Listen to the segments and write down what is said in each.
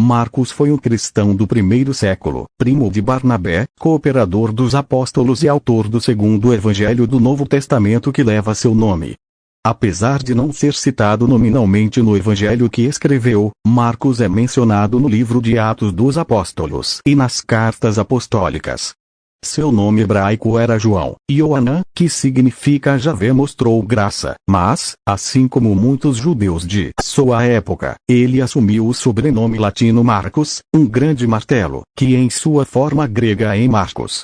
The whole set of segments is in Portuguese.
Marcos foi um cristão do primeiro século, primo de Barnabé, cooperador dos apóstolos e autor do segundo evangelho do Novo Testamento que leva seu nome. Apesar de não ser citado nominalmente no evangelho que escreveu, Marcos é mencionado no livro de Atos dos Apóstolos e nas cartas apostólicas. Seu nome hebraico era João, Ioanã, que significa Javé mostrou graça, mas, assim como muitos judeus de sua época, ele assumiu o sobrenome latino Marcos, um grande martelo, que em sua forma grega é Marcos.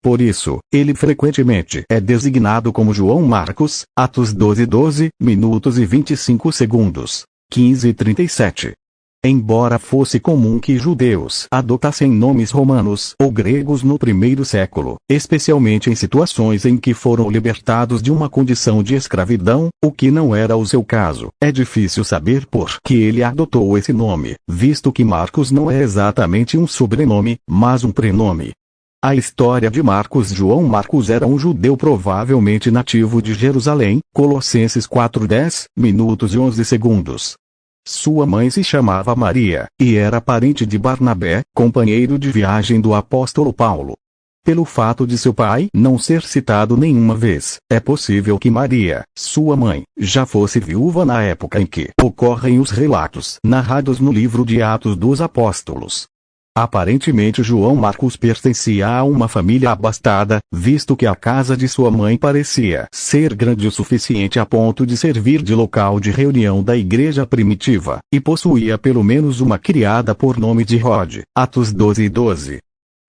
Por isso, ele frequentemente é designado como João Marcos, Atos 12:12, minutos e 25 segundos, 15:37. Embora fosse comum que judeus adotassem nomes romanos ou gregos no primeiro século, especialmente em situações em que foram libertados de uma condição de escravidão, o que não era o seu caso, é difícil saber por que ele adotou esse nome, visto que Marcos não é exatamente um sobrenome, mas um prenome. A história de Marcos. João Marcos era um judeu provavelmente nativo de Jerusalém, Colossenses 4:10, minutos e 11 segundos. Sua mãe se chamava Maria, e era parente de Barnabé, companheiro de viagem do apóstolo Paulo. Pelo fato de seu pai não ser citado nenhuma vez, é possível que Maria, sua mãe, já fosse viúva na época em que ocorrem os relatos narrados no livro de Atos dos Apóstolos. Aparentemente João Marcos pertencia a uma família abastada, visto que a casa de sua mãe parecia ser grande o suficiente a ponto de servir de local de reunião da igreja primitiva, e possuía pelo menos uma criada por nome de Rode, Atos 12:12.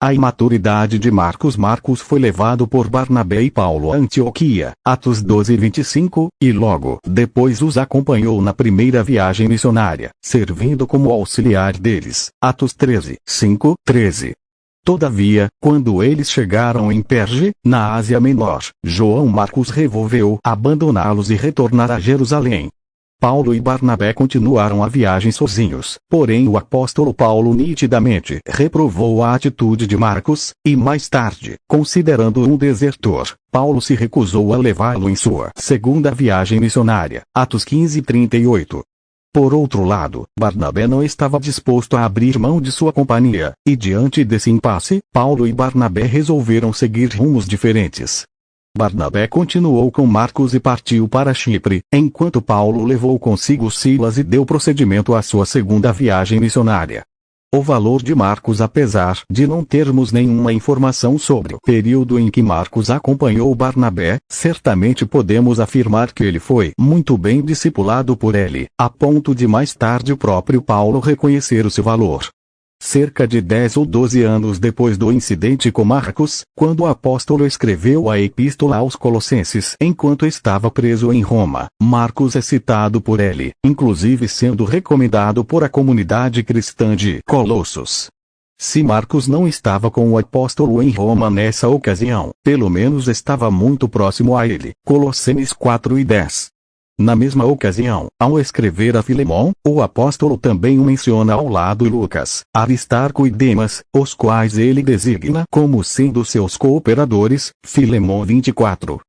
A imaturidade de Marcos. Marcos foi levado por Barnabé e Paulo a Antioquia, Atos 12:25, e logo depois os acompanhou na primeira viagem missionária, servindo como auxiliar deles, Atos 13:5-13. Todavia, quando eles chegaram em Perge, na Ásia Menor, João Marcos resolveu abandoná-los e retornar a Jerusalém. Paulo e Barnabé continuaram a viagem sozinhos, porém o apóstolo Paulo nitidamente reprovou a atitude de Marcos, e mais tarde, considerando-o um desertor, Paulo se recusou a levá-lo em sua segunda viagem missionária, Atos 15:38. Por outro lado, Barnabé não estava disposto a abrir mão de sua companhia, e diante desse impasse, Paulo e Barnabé resolveram seguir rumos diferentes. Barnabé continuou com Marcos e partiu para Chipre, enquanto Paulo levou consigo Silas e deu prosseguimento à sua segunda viagem missionária. O valor de Marcos. Apesar de não termos nenhuma informação sobre o período em que Marcos acompanhou Barnabé, certamente podemos afirmar que ele foi muito bem discipulado por ele, a ponto de mais tarde o próprio Paulo reconhecer o seu valor. Cerca de 10 ou 12 anos depois do incidente com Marcos, quando o apóstolo escreveu a epístola aos Colossenses enquanto estava preso em Roma, Marcos é citado por ele, inclusive sendo recomendado por a comunidade cristã de Colossos. Se Marcos não estava com o apóstolo em Roma nessa ocasião, pelo menos estava muito próximo a ele. Colossenses 4:10. Na mesma ocasião, ao escrever a Filemon, o apóstolo também o menciona ao lado de Lucas, Aristarco e Demas, os quais ele designa como sendo seus cooperadores, Filemon 24.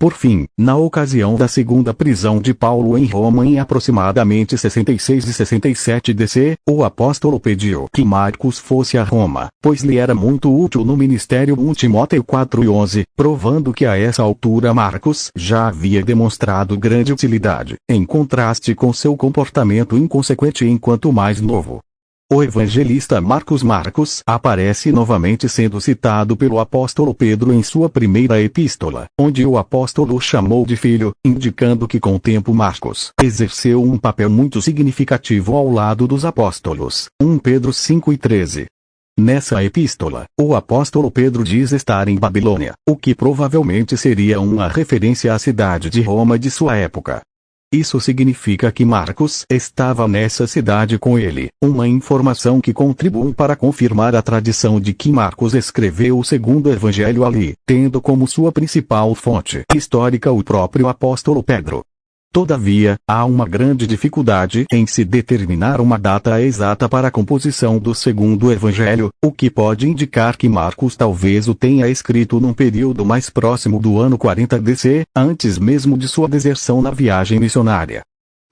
Por fim, na ocasião da segunda prisão de Paulo em Roma em aproximadamente 66 e 67 DC, o apóstolo pediu que Marcos fosse a Roma, pois lhe era muito útil no ministério. 1 Timóteo 4:11, provando que a essa altura Marcos já havia demonstrado grande utilidade, em contraste com seu comportamento inconsequente enquanto mais novo. O evangelista Marcos aparece novamente sendo citado pelo apóstolo Pedro em sua primeira epístola, onde o apóstolo o chamou de filho, indicando que com o tempo Marcos exerceu um papel muito significativo ao lado dos apóstolos. 1 Pedro 5:13. Nessa epístola, o apóstolo Pedro diz estar em Babilônia, o que provavelmente seria uma referência à cidade de Roma de sua época. Isso significa que Marcos estava nessa cidade com ele, uma informação que contribui para confirmar a tradição de que Marcos escreveu o segundo evangelho ali, tendo como sua principal fonte histórica o próprio apóstolo Pedro. Todavia, há uma grande dificuldade em se determinar uma data exata para a composição do segundo evangelho, o que pode indicar que Marcos talvez o tenha escrito num período mais próximo do ano 40 DC, antes mesmo de sua deserção na viagem missionária.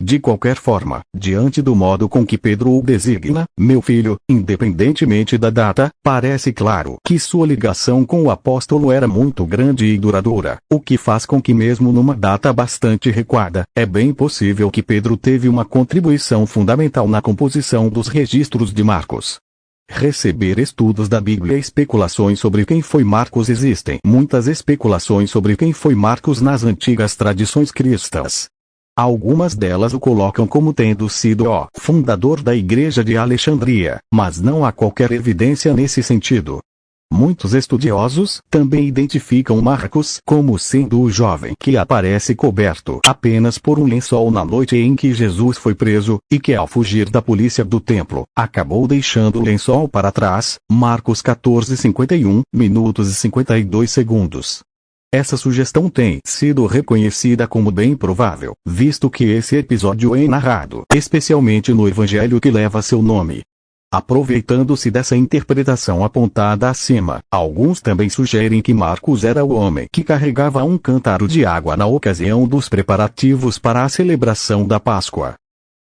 De qualquer forma, diante do modo com que Pedro o designa, meu filho, independentemente da data, parece claro que sua ligação com o apóstolo era muito grande e duradoura, o que faz com que mesmo numa data bastante recuada, é bem possível que Pedro teve uma contribuição fundamental na composição dos registros de Marcos. Receber estudos da Bíblia e especulações sobre quem foi Marcos. Existem muitas especulações sobre quem foi Marcos nas antigas tradições cristãs. Algumas delas o colocam como tendo sido o fundador da Igreja de Alexandria, mas não há qualquer evidência nesse sentido. Muitos estudiosos também identificam Marcos como sendo o jovem que aparece coberto apenas por um lençol na noite em que Jesus foi preso, e que ao fugir da polícia do templo, acabou deixando o lençol para trás. Marcos 14:51 minutos e 52 segundos. Essa sugestão tem sido reconhecida como bem provável, visto que esse episódio é narrado especialmente no evangelho que leva seu nome. Aproveitando-se dessa interpretação apontada acima, alguns também sugerem que Marcos era o homem que carregava um cântaro de água na ocasião dos preparativos para a celebração da Páscoa.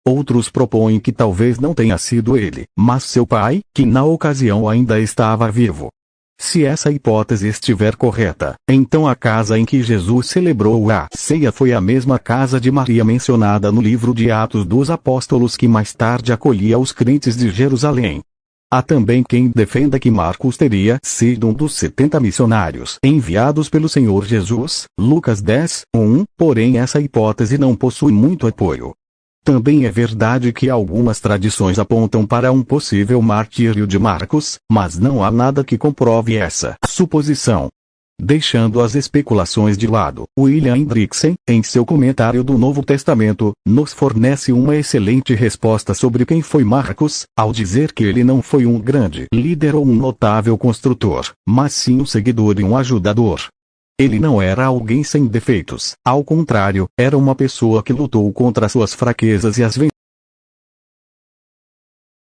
Outros propõem que talvez não tenha sido ele, mas seu pai, que na ocasião ainda estava vivo. Se essa hipótese estiver correta, então a casa em que Jesus celebrou a ceia foi a mesma casa de Maria mencionada no livro de Atos dos Apóstolos que mais tarde acolhia os crentes de Jerusalém. Há também quem defenda que Marcos teria sido um dos 70 missionários enviados pelo Senhor Jesus, Lucas 10:1, porém essa hipótese não possui muito apoio. Também é verdade que algumas tradições apontam para um possível martírio de Marcos, mas não há nada que comprove essa suposição. Deixando as especulações de lado, William Hendrickson, em seu comentário do Novo Testamento, nos fornece uma excelente resposta sobre quem foi Marcos, ao dizer que ele não foi um grande líder ou um notável construtor, mas sim um seguidor e um ajudador. Ele não era alguém sem defeitos, ao contrário, era uma pessoa que lutou contra suas fraquezas e as venceu.